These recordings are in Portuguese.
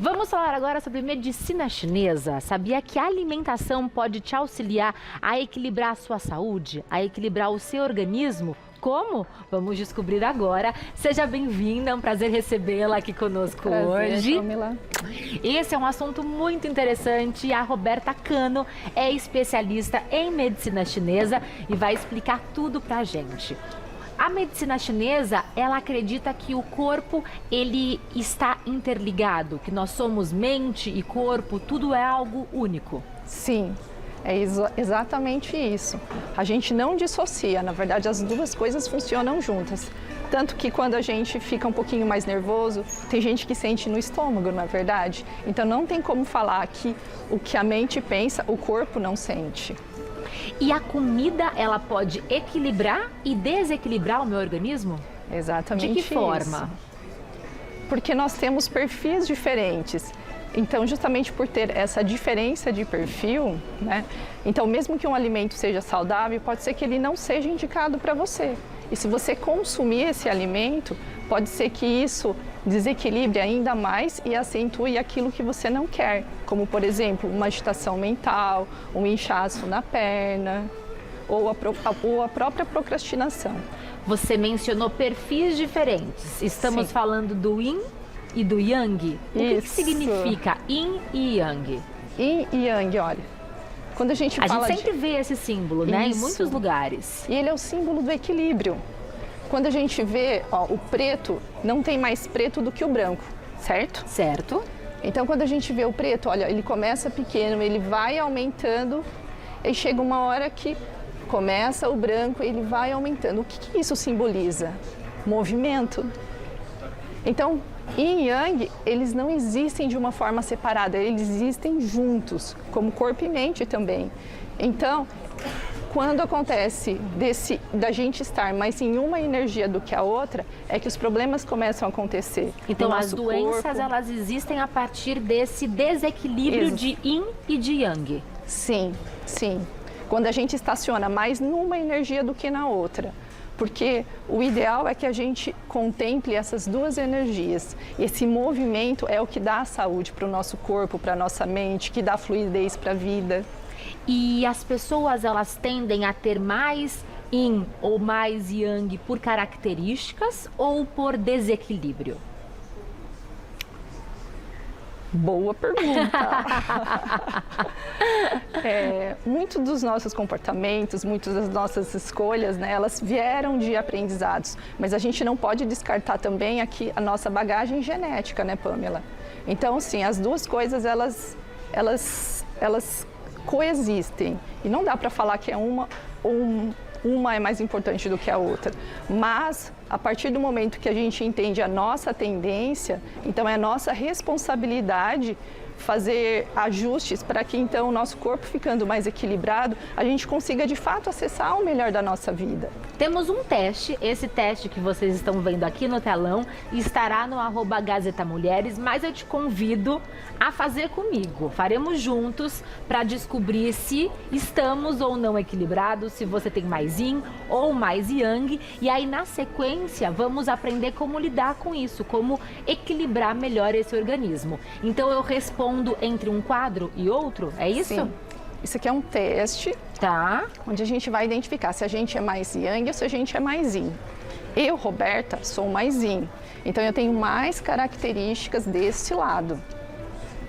Vamos falar agora sobre medicina chinesa. Sabia que a alimentação pode te auxiliar a equilibrar a sua saúde, a equilibrar o seu organismo? Como? Vamos descobrir agora. Seja bem-vinda, é um prazer recebê-la aqui conosco hoje. Pamela. Esse é um assunto muito interessante. A Roberta Cano é especialista em medicina chinesa e vai explicar tudo pra gente. A medicina chinesa, ela acredita que o corpo, ele está interligado, que nós somos mente e corpo, tudo é algo único. Sim, é exatamente isso. A gente não dissocia, na verdade as duas coisas funcionam juntas. Tanto que quando a gente fica um pouquinho mais nervoso, tem gente que sente no estômago, não é verdade? Então não tem como falar que o que a mente pensa, o corpo não sente. E a comida, ela pode equilibrar e desequilibrar o meu organismo? Exatamente isso. De que forma? Porque nós temos perfis diferentes. Então, justamente por ter essa diferença de perfil, né? Então, mesmo que um alimento seja saudável, pode ser que ele não seja indicado para você. E se você consumir esse alimento, pode ser que isso desequilibre ainda mais e acentue aquilo que você não quer, como, por exemplo, uma agitação mental, um inchaço na perna ou a própria procrastinação. Você mencionou perfis diferentes. Estamos Sim. falando do Yin e do Yang. O que significa Yin e Yang? Yin e Yang, olha, quando a gente fala gente sempre vê esse símbolo, né? Em muitos lugares. E ele é o símbolo do equilíbrio. Quando a gente vê, ó, o preto, não tem mais preto do que o branco, certo? Certo. Então, quando a gente vê o preto, olha, ele começa pequeno, ele vai aumentando, e chega uma hora que começa o branco, ele vai aumentando. O que isso simboliza? Movimento. Então, Yin e Yang, eles não existem de uma forma separada, eles existem juntos, como corpo e mente também. Então, quando acontece da gente estar mais em uma energia do que a outra, é que os problemas começam a acontecer. Então, as doenças, elas existem a partir desse desequilíbrio de Yin e de Yang. Sim, sim. Quando a gente estaciona mais numa energia do que na outra. Porque o ideal é que a gente contemple essas duas energias. Esse movimento é o que dá a saúde para o nosso corpo, para a nossa mente, que dá fluidez para a vida. E as pessoas, elas tendem a ter mais Yin ou mais Yang por características ou por desequilíbrio? Boa pergunta. Muito dos nossos comportamentos, muitas das nossas escolhas, né, elas vieram de aprendizados. Mas a gente não pode descartar também aqui a nossa bagagem genética, né, Pamela? Então, sim, as duas coisas, elas coexistem. E não dá para falar que é uma é mais importante do que a outra. Mas, a partir do momento que a gente entende a nossa tendência, então é nossa responsabilidade fazer ajustes para que, então, o nosso corpo ficando mais equilibrado, a gente consiga, de fato, acessar o melhor da nossa vida. Temos um teste, esse teste que vocês estão vendo aqui no telão estará no @GazetaMulheres, mas eu te convido a fazer comigo. Faremos juntos para descobrir se estamos ou não equilibrados, se você tem mais Yin ou mais Yang. E aí, na sequência, vamos aprender como lidar com isso, como equilibrar melhor esse organismo. Então, eu respondo entre um quadro e outro, é isso? Sim. Isso aqui é um teste, tá? Onde a gente vai identificar se a gente é mais Yang ou se a gente é mais Yin. Eu, Roberta, sou mais Yin, então eu tenho mais características desse lado,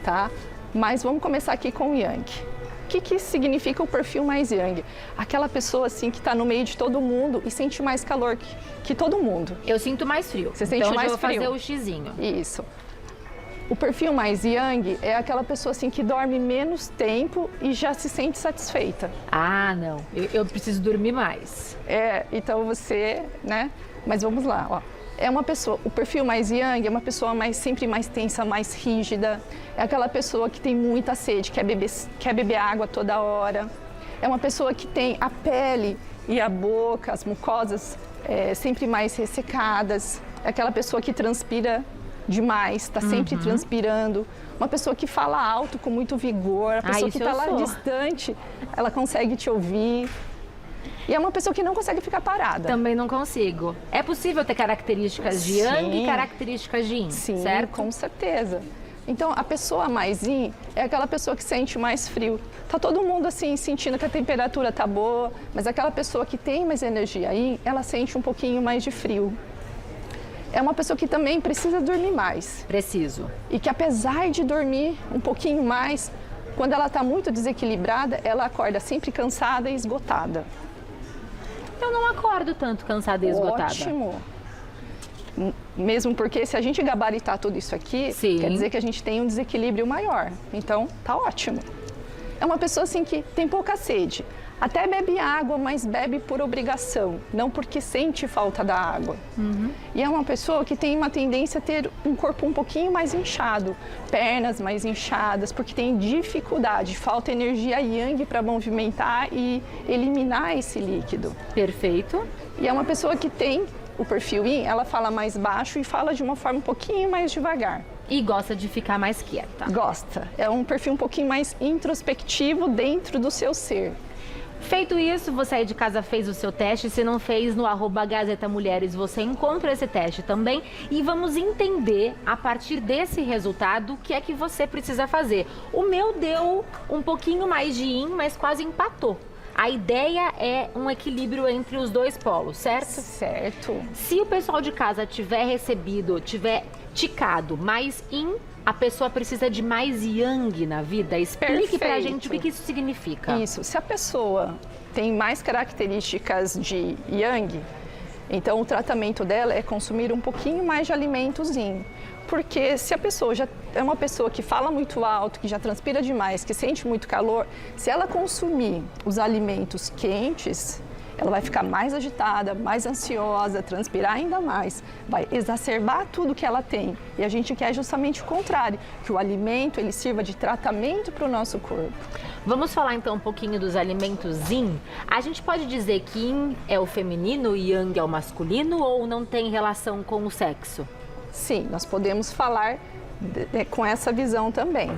tá? Mas vamos começar aqui com o Yang. O que significa o perfil mais Yang? Aquela pessoa assim que está no meio de todo mundo e sente mais calor que todo mundo. Eu sinto mais frio. Você sente mais frio? frio? Eu vou fazer o xizinho. Isso. O perfil mais Yang é aquela pessoa assim que dorme menos tempo e já se sente satisfeita. Ah, não. Eu preciso dormir mais. Então você, né? Mas vamos lá, ó. É uma pessoa, o perfil mais Yang é uma pessoa sempre mais tensa, mais rígida. É aquela pessoa que tem muita sede, quer beber água toda hora. É uma pessoa que tem a pele e a boca, as mucosas sempre mais ressecadas. É aquela pessoa que transpira demais, está sempre transpirando. Uma pessoa que fala alto com muito vigor, a pessoa que está lá distante, ela consegue te ouvir. E é uma pessoa que não consegue ficar parada. Também não consigo. É possível ter características de Yang e características de Yin, Sim, certo? com certeza. Então, a pessoa mais yin é aquela pessoa que sente mais frio. Tá todo mundo assim sentindo que a temperatura tá boa, mas aquela pessoa que tem mais energia yin, ela sente um pouquinho mais de frio. É uma pessoa que também precisa dormir mais. Preciso. E que apesar de dormir um pouquinho mais, quando ela está muito desequilibrada, ela acorda sempre cansada e esgotada. Eu não acordo tanto cansada e esgotada. Ótimo. Mesmo porque se a gente gabaritar tudo isso aqui, Sim. quer dizer que a gente tem um desequilíbrio maior. Então, tá ótimo. É uma pessoa assim que tem pouca sede. Até bebe água, mas bebe por obrigação, não porque sente falta da água. E é uma pessoa que tem uma tendência a ter um corpo um pouquinho mais inchado, pernas mais inchadas, porque tem dificuldade, falta energia yang para movimentar e eliminar esse líquido. Perfeito. E é uma pessoa que tem o perfil yin, ela fala mais baixo e fala de uma forma um pouquinho mais devagar. E gosta de ficar mais quieta. Gosta. É um perfil um pouquinho mais introspectivo dentro do seu ser. Feito isso, você aí de casa fez o seu teste. Se não fez, no @Gazeta Mulheres você encontra esse teste também. E vamos entender, a partir desse resultado, o que é que você precisa fazer. O meu deu um pouquinho mais de yin, mas quase empatou. A ideia é um equilíbrio entre os dois polos, certo? Certo. Se o pessoal de casa tiver recebido, tiver ticado mais yin, a pessoa precisa de mais yang na vida. Explique pra gente o que isso significa. Isso. Se a pessoa tem mais características de yang, então o tratamento dela é consumir um pouquinho mais de alimentos yin. Porque se a pessoa já é uma pessoa que fala muito alto, que já transpira demais, que sente muito calor, se ela consumir os alimentos quentes, ela vai ficar mais agitada, mais ansiosa, transpirar ainda mais, vai exacerbar tudo que ela tem. E a gente quer justamente o contrário, que o alimento ele sirva de tratamento para o nosso corpo. Vamos falar então um pouquinho dos alimentos yin. A gente pode dizer que yin é o feminino e yang é o masculino, ou não tem relação com o sexo? Sim, nós podemos falar com essa visão também.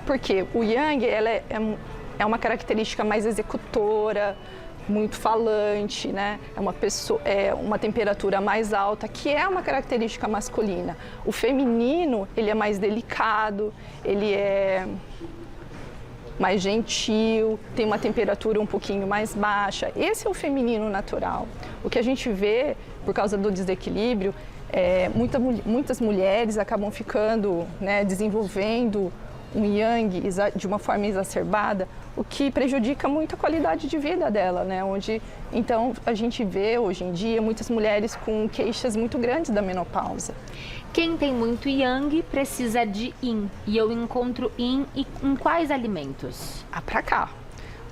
Porque o yang ela é uma característica mais executora, muito falante, né? É uma temperatura mais alta, que é uma característica masculina. O feminino, ele é mais delicado, ele é mais gentil, tem uma temperatura um pouquinho mais baixa. Esse é o feminino natural. O que a gente vê, por causa do desequilíbrio, muitas mulheres acabam ficando, né, desenvolvendo um yang de uma forma exacerbada, o que prejudica muito a qualidade de vida dela, né? Então, a gente vê hoje em dia muitas mulheres com queixas muito grandes da menopausa. Quem tem muito yang precisa de yin. E eu encontro yin em quais alimentos? Pra cá.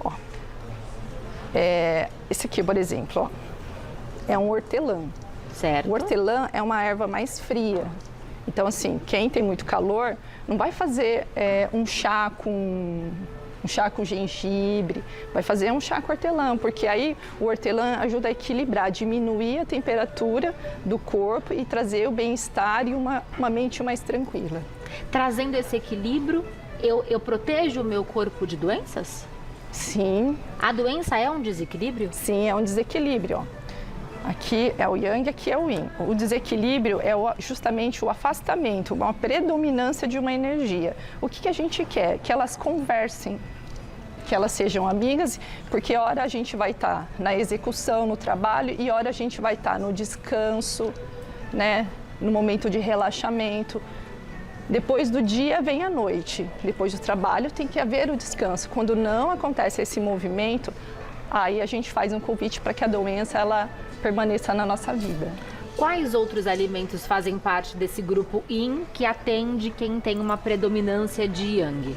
Ó. Esse aqui, por exemplo, ó, é um hortelã. Certo. O hortelã é uma erva mais fria. Então, assim, quem tem muito calor não vai fazer um chá com gengibre, vai fazer um chá com hortelã, porque aí o hortelã ajuda a equilibrar, diminuir a temperatura do corpo e trazer o bem-estar e uma mente mais tranquila. Trazendo esse equilíbrio, eu protejo o meu corpo de doenças? Sim. A doença é um desequilíbrio? Sim, é um desequilíbrio, ó. Aqui é o yang, aqui é o yin. O desequilíbrio é justamente o afastamento, uma predominância de uma energia. O que a gente quer? Que elas conversem, que elas sejam amigas, porque hora a gente vai estar na execução, no trabalho, e hora a gente vai estar no descanso, né? No momento de relaxamento. Depois do dia vem a noite. Depois do trabalho tem que haver o descanso. Quando não acontece esse movimento, aí a gente faz um convite para que a doença ela permaneça na nossa vida. Quais outros alimentos fazem parte desse grupo yin que atende quem tem uma predominância de yang?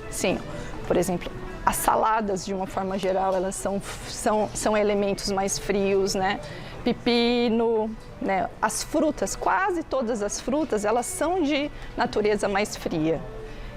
Sim, por exemplo, as saladas de uma forma geral, elas são elementos mais frios, né? Pepino, né? As frutas, quase todas as frutas, elas são de natureza mais fria.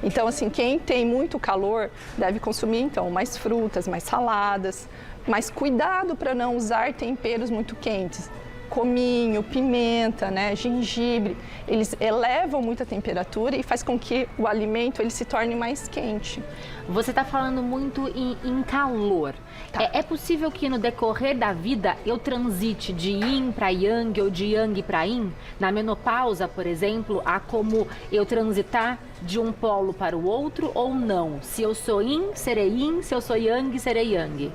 Então, assim, quem tem muito calor deve consumir, então, mais frutas, mais saladas, mas cuidado para não usar temperos muito quentes. cominho, pimenta, né, gengibre, eles elevam muito a temperatura e faz com que o alimento ele se torne mais quente. Você está falando muito em calor. Tá. É possível que no decorrer da vida eu transite de yin para yang ou de yang para yin? Na menopausa, por exemplo, há como eu transitar de um polo para o outro ou não? Se eu sou yin, serei yin. Se eu sou yang, serei yang.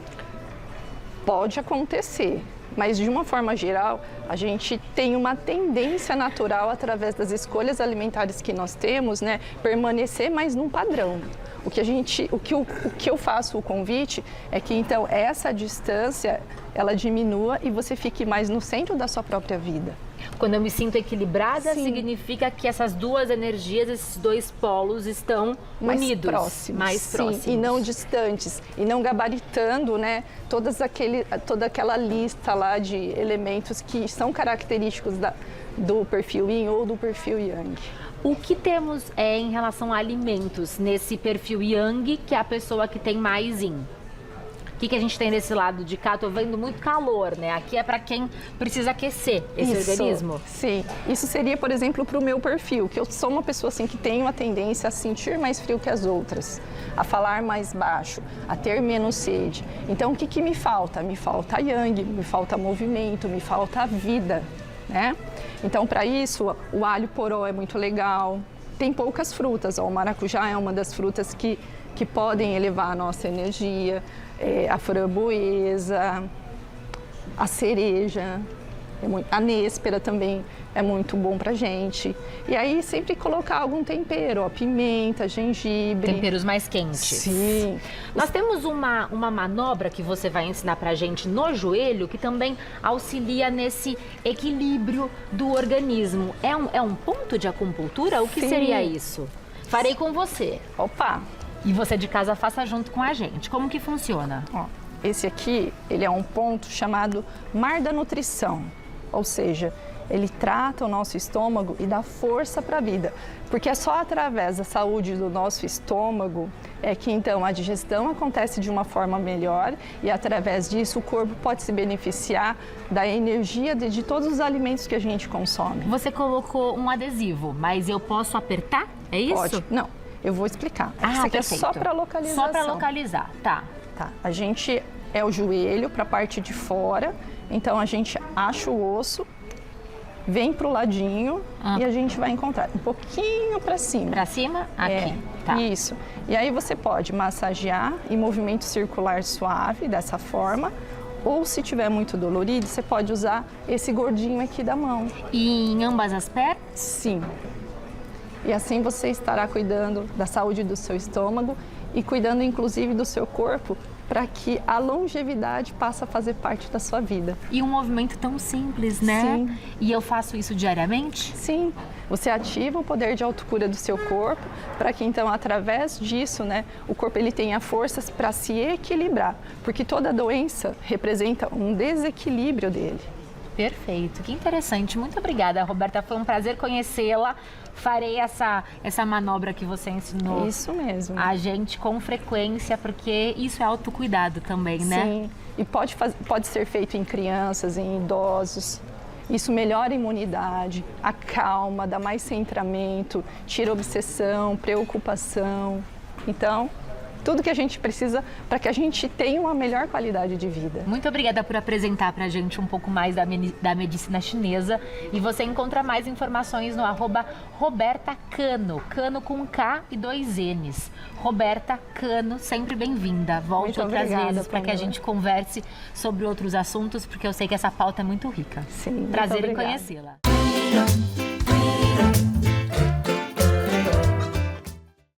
Pode acontecer, mas de uma forma geral, a gente tem uma tendência natural, através das escolhas alimentares que nós temos, né, permanecer mais num padrão. O que eu faço o convite é que então essa distância ela diminua e você fique mais no centro da sua própria vida. Quando eu me sinto equilibrada, Sim. significa que essas duas energias, esses dois polos estão unidos, mais próximos. Sim, e não distantes, e não gabaritando, né, toda aquela lista lá de elementos que são característicos do perfil Yin ou do perfil Yang. O que temos em relação a alimentos nesse perfil Yang, que é a pessoa que tem mais Yin? O que a gente tem desse lado de cá? Tô vendo muito calor, né? Aqui é para quem precisa aquecer esse organismo. Sim, isso seria, por exemplo, para o meu perfil, que eu sou uma pessoa assim que tem uma tendência a sentir mais frio que as outras, a falar mais baixo, a ter menos sede. Então, o que me falta? Me falta Yang, me falta movimento, me falta vida, né? Então, para isso, o alho poró é muito legal. Tem poucas frutas, ó, o maracujá é uma das frutas que podem elevar a nossa energia. A framboesa, a cereja, a nêspera também é muito bom pra gente. E aí sempre colocar algum tempero, ó, pimenta, gengibre. Temperos mais quentes. Sim. Nós temos uma manobra que você vai ensinar pra gente no joelho, que também auxilia nesse equilíbrio do organismo. É um ponto de acupuntura? O que Sim. seria isso? Farei com você. Opa! E você de casa faça junto com a gente. Como que funciona? Ó, esse aqui, ele é um ponto chamado Mar da Nutrição. Ou seja, ele trata o nosso estômago e dá força para a vida. Porque é só através da saúde do nosso estômago é que então a digestão acontece de uma forma melhor e através disso o corpo pode se beneficiar da energia de todos os alimentos que a gente consome. Você colocou um adesivo, mas eu posso apertar? É isso? Pode. Não. Eu vou explicar. Isso aqui perfeito. É só para localização. Só para localizar, tá. Tá. A gente é o joelho para a parte de fora, então a gente acha o osso, vem para o ladinho e a gente vai encontrar um pouquinho para cima. Para cima? Aqui. Tá. Isso. E aí você pode massagear em movimento circular suave, dessa forma. Ou se tiver muito dolorido, você pode usar esse gordinho aqui da mão. E em ambas as pernas? Sim. E assim você estará cuidando da saúde do seu estômago e cuidando inclusive do seu corpo para que a longevidade passe a fazer parte da sua vida. E um movimento tão simples, né? Sim. E eu faço isso diariamente? Sim. Você ativa o poder de autocura do seu corpo para que então através disso, né, o corpo ele tenha forças para se equilibrar, porque toda doença representa um desequilíbrio dele. Perfeito, que interessante. Muito obrigada, Roberta. Foi um prazer conhecê-la. Farei essa manobra que você ensinou. Isso mesmo. A gente com frequência, porque isso é autocuidado também, né? Sim, e pode ser feito em crianças, em idosos. Isso melhora a imunidade, acalma, dá mais centramento, tira obsessão, preocupação. Então, tudo que a gente precisa para que a gente tenha uma melhor qualidade de vida. Muito obrigada por apresentar para a gente um pouco mais da medicina chinesa. E você encontra mais informações no @Roberta Cano, Cano com K e 2 N's. Roberta Cano, sempre bem-vinda. Volte outras vezes para que a gente converse sobre outros assuntos, porque eu sei que essa pauta é muito rica. Sim, prazer em conhecê-la.